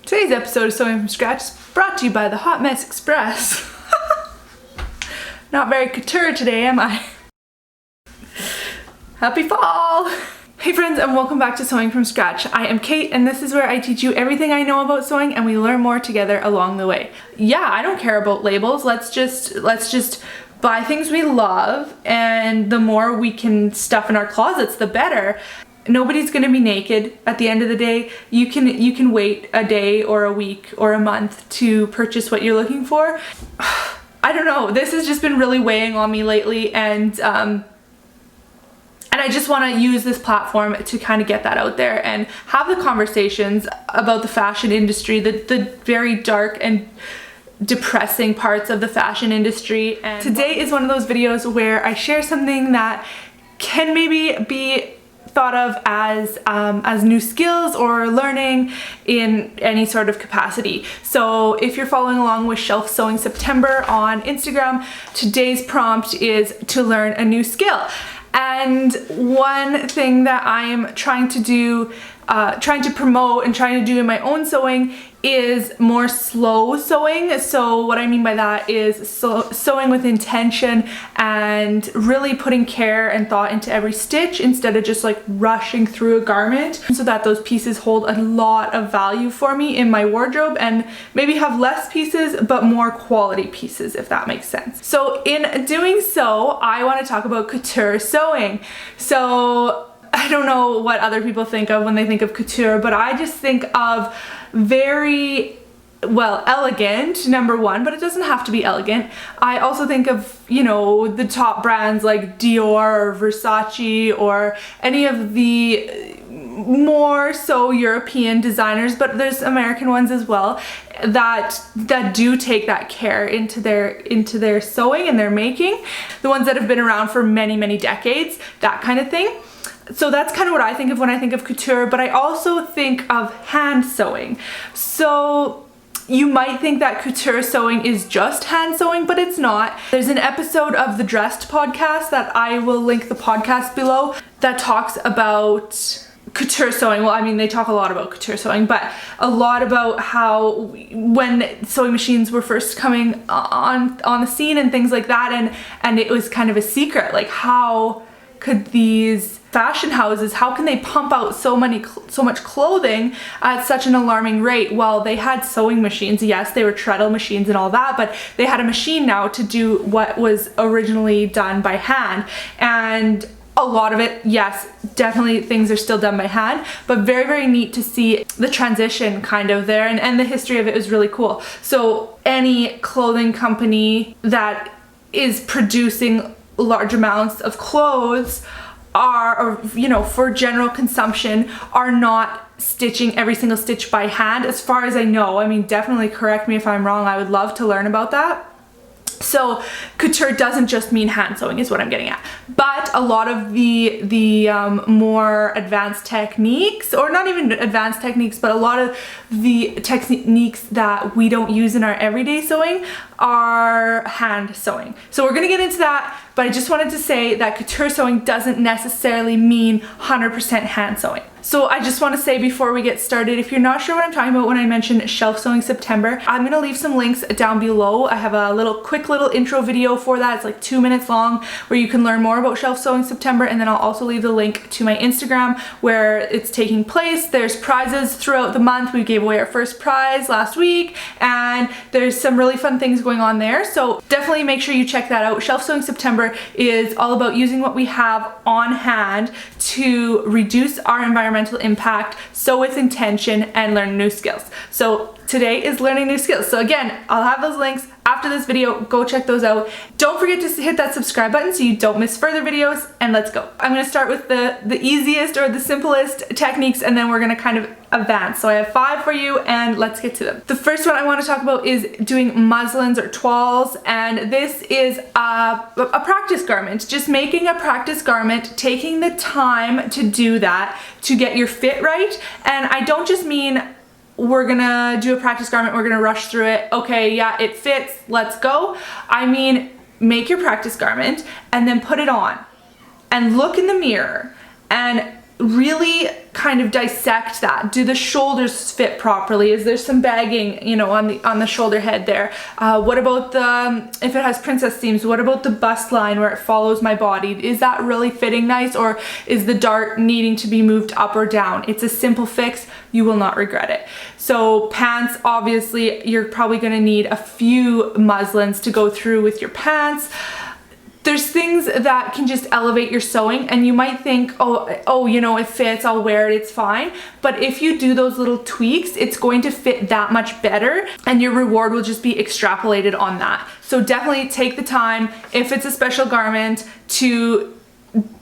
Today's episode of Sewing from Scratch is brought to you by the Hot Mess Express. Not very couture today, am I? Happy fall! Hey friends, and welcome back to Sewing from Scratch. I am Kate, and this is where I teach you everything I know about sewing and we learn more together along the way. Yeah, I don't care about labels. Let's just buy things we love, and the more we can stuff in our closets, the better. Nobody's gonna be naked at the end of the day. You can wait a day or a week or a month to purchase what you're looking for. I don't know, this has just been really weighing on me lately, and I just want to use this platform to kind of get that out there and have the conversations about the fashion industry, the very dark and depressing parts of the fashion industry. And today is one of those videos where I share something that can maybe be thought of as new skills or learning in any sort of capacity. So if you're following along with Shelf Sewing September on Instagram, today's prompt is to learn a new skill. And one thing that I am trying to do, trying to promote and trying to do in my own sewing is more slow sewing. So what I mean by that is sewing with intention and really putting care and thought into every stitch instead of just like rushing through a garment, so that those pieces hold a lot of value for me in my wardrobe and maybe have less pieces but more quality pieces, if that makes sense. So in doing so, I want to talk about couture sewing. So I don't know what other people think of when they think of couture, but I just think of very, well, elegant, number one, but it doesn't have to be elegant. I also think of, you know, the top brands like Dior or Versace or any of the more so European designers, but there's American ones as well that do take that care into their sewing and their making. The ones that have been around for many decades, that kind of thing. So that's kind of what I think of when I think of couture, but I also think of hand sewing. So you might think that couture sewing is just hand sewing, but it's not. There's an episode of the Dressed podcast that I will link the podcast below that talks about couture sewing. Well, I mean, they talk a lot about couture sewing, but a lot about how when sewing machines were first coming on the scene and things like that, and it was kind of a secret, like how could these fashion houses, how can they pump out so much clothing at such an alarming rate? Well, they had sewing machines. Yes, they were treadle machines and all that, but they had a machine now to do what was originally done by hand. And a lot of it, yes, definitely things are still done by hand, but very neat to see the transition kind of there, and the history of it is really cool. So any clothing company that is producing large amounts of clothes or you know, for general consumption, are not stitching every single stitch by hand, as far as I know. I mean, definitely correct me if I'm wrong. I would love to learn about that. So couture doesn't just mean hand sewing is what I'm getting at, but a lot of the more advanced techniques, or not even advanced techniques, but a lot of the techniques that we don't use in our everyday sewing are hand sewing. So we're gonna get into that, but I just wanted to say that couture sewing doesn't necessarily mean 100% hand sewing. So I just want to say before we get started, if you're not sure what I'm talking about when I mention Shelf Sewing September, I'm going to leave some links down below. I have a quick little intro video for that. It's like 2 minutes long, where you can learn more about Shelf Sewing September, and then I'll also leave the link to my Instagram where it's taking place. There's prizes throughout the month. We gave away our first prize last week, and there's some really fun things going on there. So definitely make sure you check that out. Shelf Sewing September is all about using what we have on hand to reduce our environmental impact, sew with intention, and learn new skills. So today is learning new skills. So again, I'll have those links after this video. Go check those out. Don't forget to hit that subscribe button so you don't miss further videos, and let's go. I'm going to start with the easiest or the simplest techniques, and then we're going to kind of advance. So I have 5 for you, and let's get to them. The first one I want to talk about is doing muslins or toiles, and this is a practice garment. Just making a practice garment, taking the time to do that, to get your fit right. And I don't just mean we're gonna do a practice garment, we're gonna rush through it, okay, yeah, it fits, let's go. I mean, make your practice garment and then put it on and look in the mirror and really kind of dissect that. Do the shoulders fit properly? Is there some bagging, you know, on the shoulder head there? What about if it has princess seams, what about the bust line where it follows my body? Is that really fitting nice, or is the dart needing to be moved up or down? It's a simple fix. You will not regret it. So pants, obviously, you're probably gonna need a few muslins to go through with your pants. There's things that can just elevate your sewing, and you might think, oh, you know, it fits, I'll wear it, it's fine. But if you do those little tweaks, it's going to fit that much better, and your reward will just be extrapolated on that. So definitely take the time, if it's a special garment, to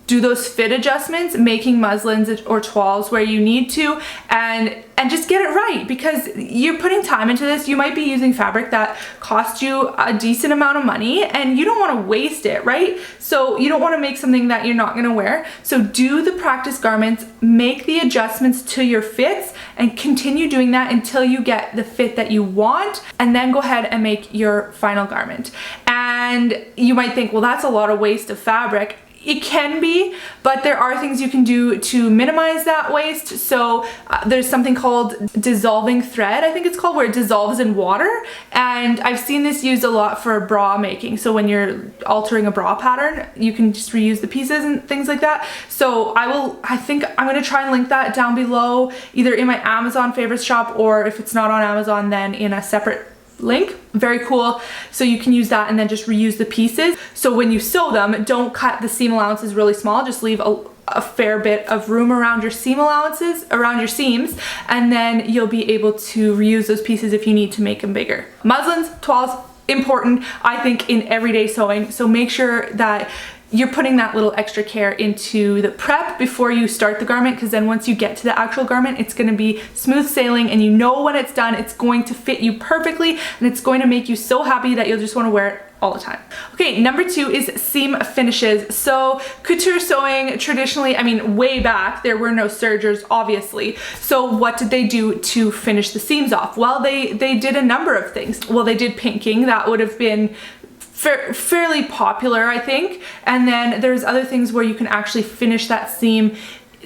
do those fit adjustments, making muslins or toiles where you need to, and just get it right, because you're putting time into this. You might be using fabric that cost you a decent amount of money, and you don't want to waste it, right? So you don't want to make something that you're not going to wear. So do the practice garments, make the adjustments to your fits, and continue doing that until you get the fit that you want, and then go ahead and make your final garment. And you might think, well, that's a lot of waste of fabric. It can be, but there are things you can do to minimize that waste. So there's something called dissolving thread, I think it's called, where it dissolves in water. And I've seen this used a lot for bra making. So when you're altering a bra pattern, you can just reuse the pieces and things like that. So I think I'm gonna try and link that down below, either in my Amazon favorites shop, or if it's not on Amazon, then in a separate link. Very cool. So you can use that and then just reuse the pieces. So when you sew them, don't cut the seam allowances really small, just leave a fair bit of room around your seam allowances, around your seams, and then you'll be able to reuse those pieces if you need to make them bigger. Muslins, toiles, important, I think, in everyday sewing. So make sure that you're putting that little extra care into the prep before you start the garment, because then once you get to the actual garment, it's going to be smooth sailing, and you know when it's done, it's going to fit you perfectly, and it's going to make you so happy that you'll just want to wear it all the time. Okay, number 2 is seam finishes. So couture sewing, traditionally, I mean, way back, there were no sergers, obviously. So what did they do to finish the seams off? Well, they did a number of things. Well, they did pinking. That would have been fairly popular, I think. And then there's other things where you can actually finish that seam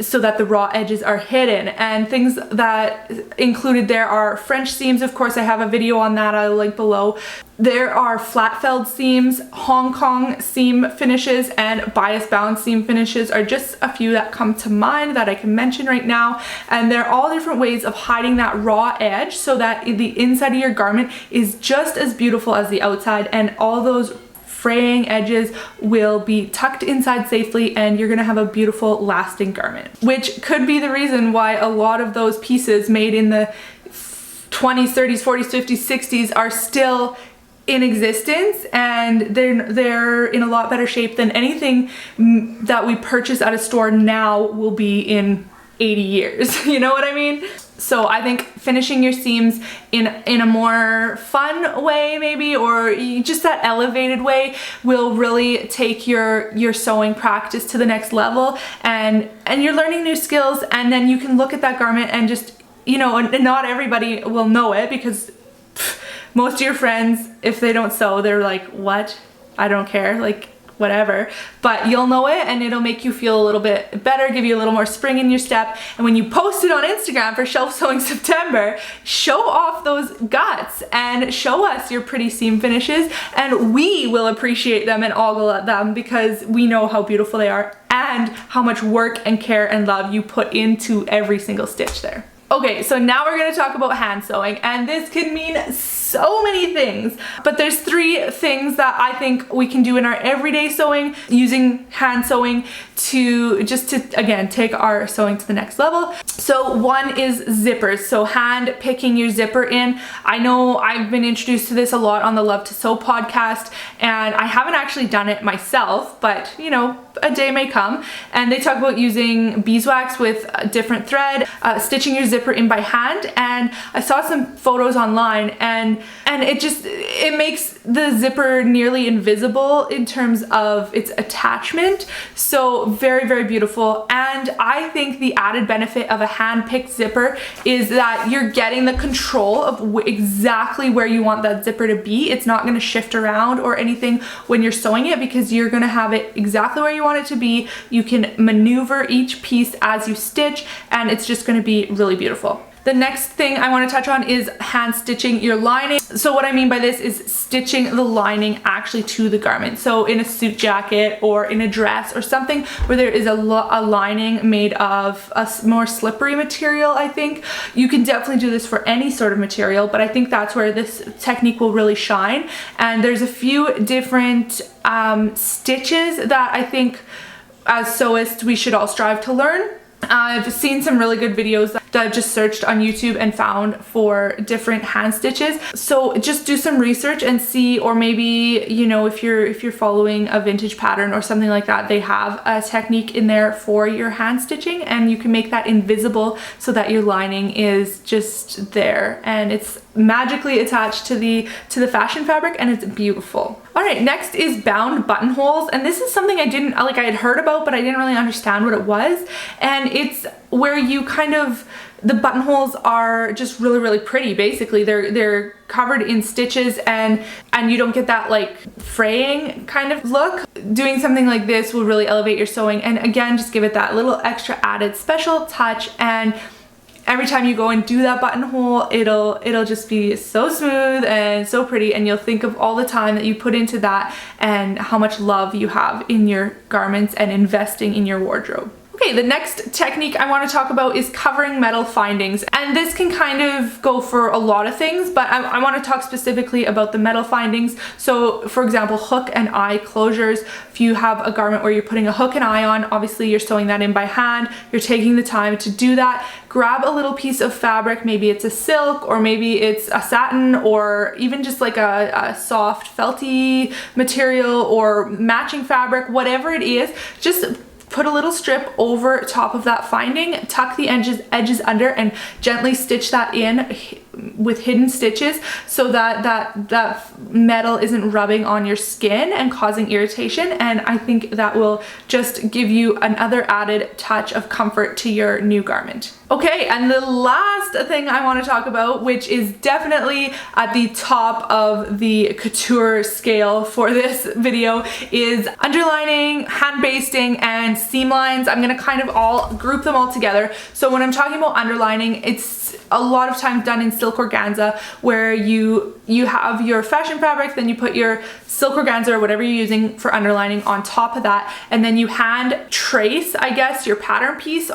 so that the raw edges are hidden, and things that included there are French seams. Of course, I have a video on that, I'll link below. There are flat felled seams, Hong Kong seam finishes, and bias bound seam finishes are just a few that come to mind that I can mention right now. And they're all different ways of hiding that raw edge so that the inside of your garment is just as beautiful as the outside, and all those fraying edges will be tucked inside safely, and you're gonna have a beautiful lasting garment, which could be the reason why a lot of those pieces made in the 20s, 30s, 40s, 50s, 60s are still in existence, and they're in a lot better shape than anything that we purchase at a store now will be in 80 years. You know what I mean? So I think finishing your seams in a more fun way, maybe, or just that elevated way, will really take your sewing practice to the next level, and you're learning new skills, and then you can look at that garment and just, you know, and not everybody will know it, because most of your friends, if they don't sew, they're like, what? I don't care, like, whatever. But you'll know it, and it'll make you feel a little bit better, give you a little more spring in your step. And when you post it on Instagram for Shelf Sewing September, show off those guts and show us your pretty seam finishes, and we will appreciate them and ogle at them, because we know how beautiful they are and how much work and care and love you put into every single stitch there. Okay, so now we're gonna talk about hand sewing, and this can mean so many things, but there's 3 things that I think we can do in our everyday sewing using hand sewing to again take our sewing to the next level. So one is zippers, so hand picking your zipper in. I know I've been introduced to this a lot on the Love to Sew podcast, and I haven't actually done it myself, but you know, a day may come. And they talk about using beeswax with a different thread, stitching your zipper in by hand, and I saw some photos online, and and it makes the zipper nearly invisible in terms of its attachment. So very, very beautiful. And I think the added benefit of a hand-picked zipper is that you're getting the control of exactly where you want that zipper to be. It's not going to shift around or anything when you're sewing it, because you're going to have it exactly where you want it to be. You can maneuver each piece as you stitch, and it's just going to be really beautiful. The next thing I want to touch on is hand stitching your lining. So what I mean by this is stitching the lining actually to the garment. So in a suit jacket or in a dress or something where there is a lining made of a more slippery material, I think you can definitely do this for any sort of material, but I think that's where this technique will really shine. And there's a few different stitches that I think as sewists we should all strive to learn. I've seen some really good videos that I've just searched on YouTube and found for different hand stitches. So just do some research and see, or maybe, you know, if you're following a vintage pattern or something like that, they have a technique in there for your hand stitching, and you can make that invisible so that your lining is just there and it's magically attached to the fashion fabric, and it's beautiful. All right, next is bound buttonholes, and this is something I had heard about, but I didn't really understand what it was. And it's where you kind of, the buttonholes are just really, really pretty. Basically, they're covered in stitches, and you don't get that like fraying kind of look. Doing something like this will really elevate your sewing, and again, just give it that little extra added special touch. And every time you go and do that buttonhole, it'll just be so smooth and so pretty, and you'll think of all the time that you put into that and how much love you have in your garments and investing in your wardrobe. Okay, the next technique I want to talk about is covering metal findings, and this can kind of go for a lot of things, but I want to talk specifically about the metal findings. So for example, hook and eye closures. If you have a garment where you're putting a hook and eye on, obviously you're sewing that in by hand, you're taking the time to do that. Grab a little piece of fabric, maybe it's a silk, or maybe it's a satin, or even just like a soft felty material or matching fabric, whatever it is, just put a little strip over top of that finding, tuck the edges under, and gently stitch that in with hidden stitches so that that metal isn't rubbing on your skin and causing irritation. And I think that will just give you another added touch of comfort to your new garment. Okay, and the last thing I want to talk about, which is definitely at the top of the couture scale for this video, is underlining, hand basting, and seam lines. I'm going to kind of all group them all together. So when I'm talking about underlining, it's a lot of times done in silk organza, where you have your fashion fabric, then you put your silk organza or whatever you're using for underlining on top of that, and then you hand trace, I guess, your pattern piece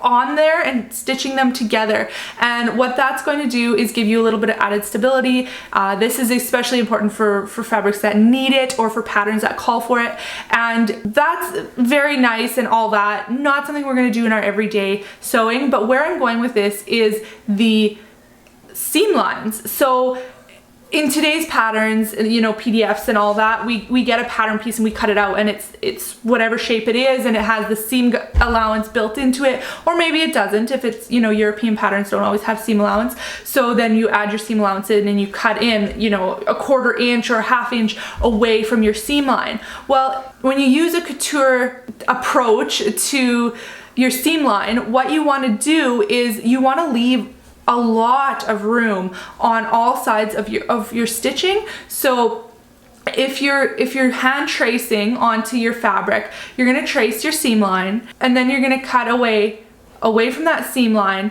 on there and stitching them together. And what that's going to do is give you a little bit of added stability. This is especially important for fabrics that need it, or for patterns that call for it. And that's very nice and all that. Not something we're going to do in our everyday sewing, but where I'm going with this is the seam lines. So in today's patterns, you know, PDFs and all that, we get a pattern piece and we cut it out, and it's whatever shape it is, and it has the seam allowance built into it, or maybe it doesn't. If it's, you know, European patterns don't always have seam allowance, so then you add your seam allowance in and you cut in, you know, a 1/4 inch or a 1/2 inch away from your seam line. Well, when you use a couture approach to your seam line, what you want to do is you want to leave a lot of room on all sides of your stitching. So if you're hand tracing onto your fabric, you're going to trace your seam line, and then you're going to cut away from that seam line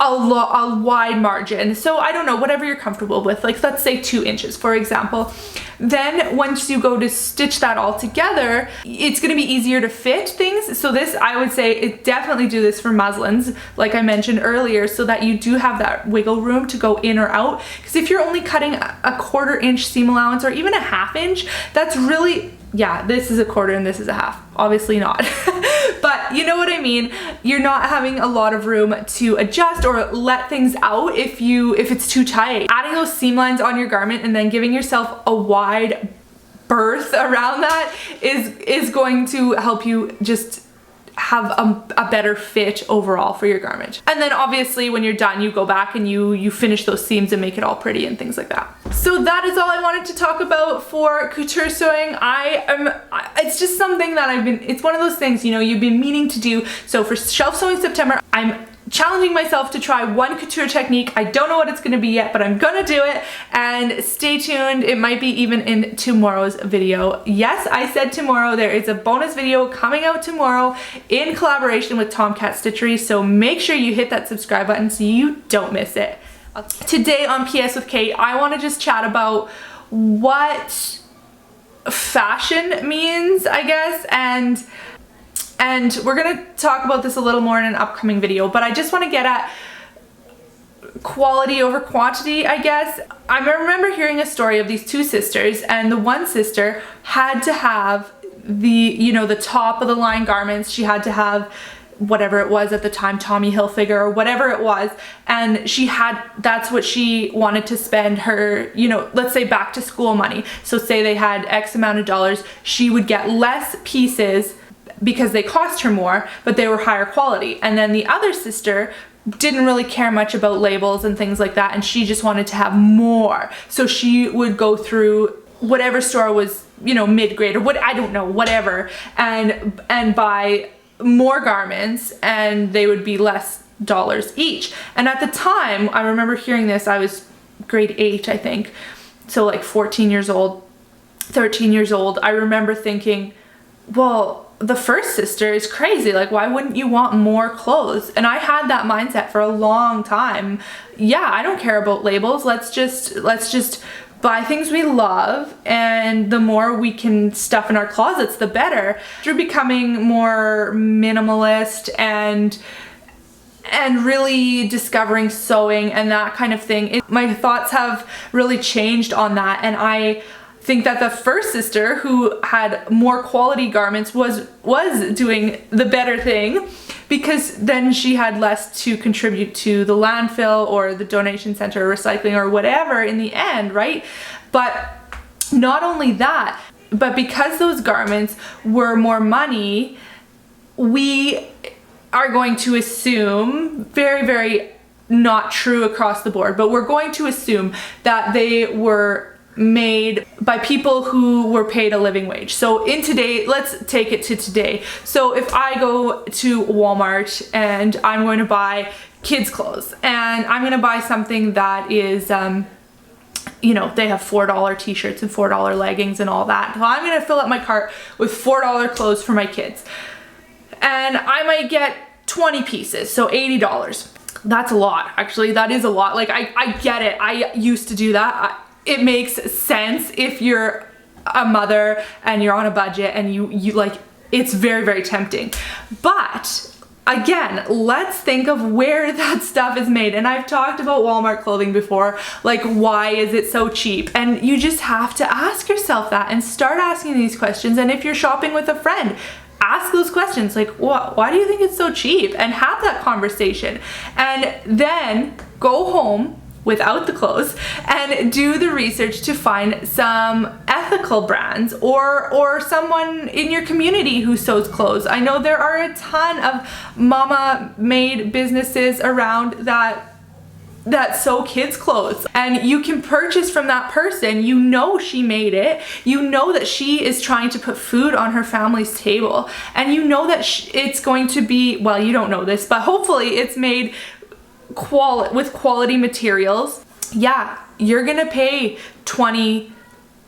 a wide margin. So I don't know, whatever you're comfortable with, like let's say 2 inches, for example. Then once you go to stitch that all together, it's going to be easier to fit things. So this, I would say, definitely do this for muslins, like I mentioned earlier, so that you do have that wiggle room to go in or out. Because if you're only cutting a 1/4 inch seam allowance, or even a 1/2 inch, that's really, yeah, this is a 1/4 and this is a 1/2. Obviously not. But you know what I mean? You're not having a lot of room to adjust or let things out if it's too tight. Adding those seam lines on your garment and then giving yourself a wide berth around that is going to help you just have a better fit overall for your garment. And then obviously when you're done, you go back and you finish those seams and make it all pretty and things like that. So that is all I wanted to talk about for couture sewing. It's just something that it's one of those things, you know, you've been meaning to do. So for Shelf Sewing September, I'm challenging myself to try one couture technique. I don't know what it's gonna be yet, but I'm gonna do it, and stay tuned. It might be even in tomorrow's video. Yes, I said tomorrow. There is a bonus video coming out tomorrow in collaboration with Tomcat Stitchery, so make sure you hit that subscribe button so you don't miss it. Today on PS with Kate, I wanna just chat about what fashion means, I guess, and we're gonna talk about this a little more in an upcoming video, but I just want to get at quality over quantity, I guess. I remember hearing a story of these two sisters, and the one sister had to have the top of the line garments. She had to have whatever it was at the time, Tommy Hilfiger or whatever it was, and that's what she wanted to spend her, let's say back to school money. So say they had X amount of dollars, she would get less pieces because they cost her more, but they were higher quality. And then the other sister didn't really care much about labels and things like that, and she just wanted to have more. So she would go through whatever store was, mid-grade or whatever, and buy more garments, and they would be less dollars each. And at the time, I remember hearing this, I was grade 8, I think. So like 14 years old, 13 years old. I remember thinking, well, the first sister is crazy. Like, why wouldn't you want more clothes? And I had that mindset for a long time. Yeah, I don't care about labels. Let's just buy things we love, and the more we can stuff in our closets, the better. Through becoming more minimalist and really discovering sewing and that kind of thing, my thoughts have really changed on that. And I think that the first sister, who had more quality garments, was doing the better thing, because then she had less to contribute to the landfill or the donation center or recycling or whatever in the end, right? But not only that, but because those garments were more money, we are going to assume, very, very not true across the board, but we're going to assume that they were made by people who were paid a living wage. So in today, let's take it to today. So if I go to Walmart and I'm going to buy kids clothes, and I'm going to buy something that is, they have $4 t-shirts and $4 leggings and all that. So I'm going to fill up my cart with $4 clothes for my kids. And I might get 20 pieces, so $80. That's a lot. Actually, that is a lot. Like, I get it. I used to do that. It makes sense if you're a mother and you're on a budget and you like, it's very, very tempting. But again, let's think of where that stuff is made. And I've talked about Walmart clothing before, like, why is it so cheap? And you just have to ask yourself that and start asking these questions. And if you're shopping with a friend, ask those questions, like, why do you think it's so cheap? And have that conversation. And then go home without the clothes and do the research to find some ethical brands or someone in your community who sews clothes. I know there are a ton of mama made businesses around that sew kids clothes, and you can purchase from that person. You know she made it, you know that she is trying to put food on her family's table, and you know that it's going to be, well, you don't know this, but hopefully it's made with quality materials. Yeah, you're gonna pay $20,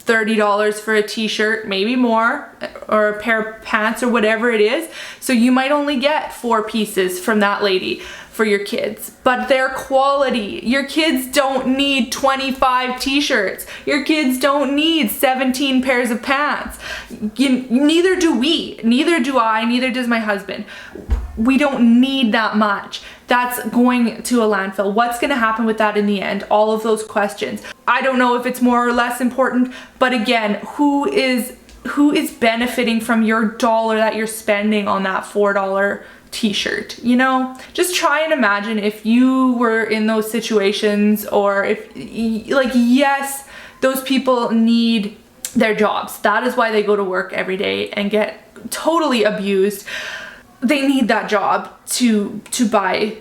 $30 for a t-shirt, maybe more, or a pair of pants or whatever it is. So you might only get 4 pieces from that lady for your kids, but they're quality. Your kids don't need 25 t-shirts. Your kids don't need 17 pairs of pants. Neither do we, neither do I, neither does my husband. We don't need that much. That's going to a landfill. What's going to happen with that in the end? All of those questions. I don't know if it's more or less important, but again, who is benefiting from your dollar that you're spending on that $4 t-shirt? Just try and imagine if you were in those situations, or if, like, yes, those people need their jobs. That is why they go to work every day and get totally abused. they need that job to buy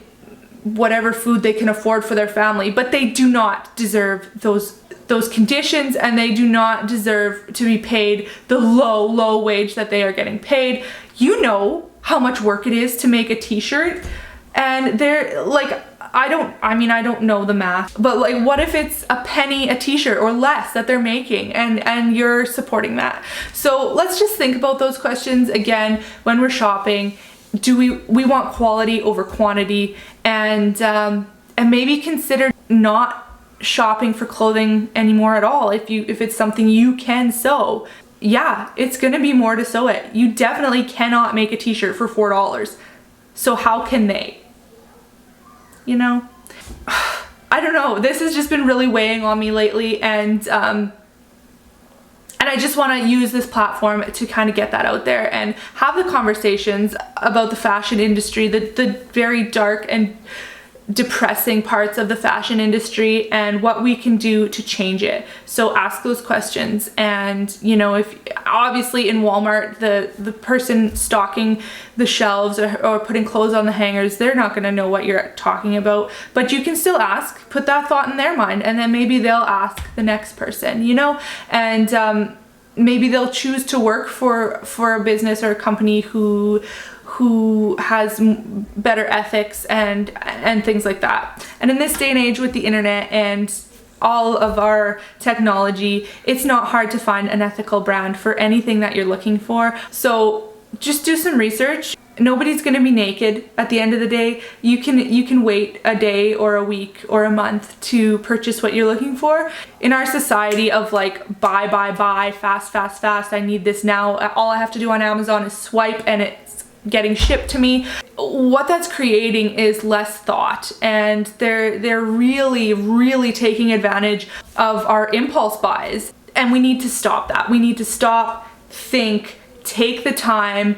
whatever food they can afford for their family, but they do not deserve those conditions, and they do not deserve to be paid the low wage that they are getting paid. You know how much work it is to make a t-shirt, and they're like, I don't know the math, but like, what if it's a penny a t-shirt or less that they're making, and you're supporting that? So let's just think about those questions again when we're shopping. Do we want quality over quantity, and maybe consider not shopping for clothing anymore at all if it's something you can sew. Yeah, it's gonna be more to sew it. You definitely cannot make a t-shirt for $4. So how can they? You know? I don't know. This has just been really weighing on me lately, and I just want to use this platform to kind of get that out there and have the conversations about the fashion industry, the very dark and depressing parts of the fashion industry, and what we can do to change it. So ask those questions. And you know, if obviously in Walmart, the person stocking the shelves or putting clothes on the hangers, they're not going to know what you're talking about, but you can still ask, put that thought in their mind, and then maybe they'll ask the next person, you know, and maybe they'll choose to work for a business or a company who has better ethics and things like that. And in this day and age with the internet and all of our technology, it's not hard to find an ethical brand for anything that you're looking for. So just do some research. Nobody's going to be naked at the end of the day. You can wait a day or a week or a month to purchase what you're looking for. In our society of like buy, fast, I need this now. All I have to do on Amazon is swipe and it's getting shipped to me. What that's creating is less thought, and they're really taking advantage of our impulse buys, and we need to stop that. We need to stop, think, take the time,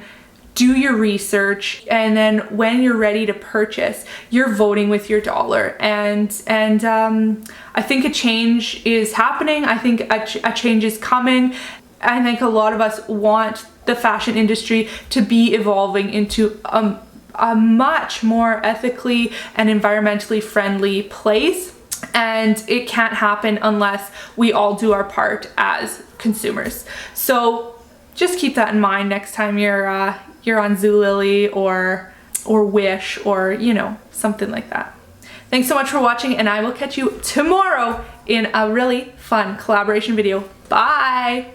do your research, and then when you're ready to purchase, you're voting with your dollar. And I think a change is happening. I think a change is coming. I think a lot of us want the fashion industry to be evolving into a much more ethically and environmentally friendly place, and it can't happen unless we all do our part as consumers. So just keep that in mind next time you're on Zulily or Wish or, you know, something like that. Thanks so much for watching, and I will catch you tomorrow in a really fun collaboration video. Bye!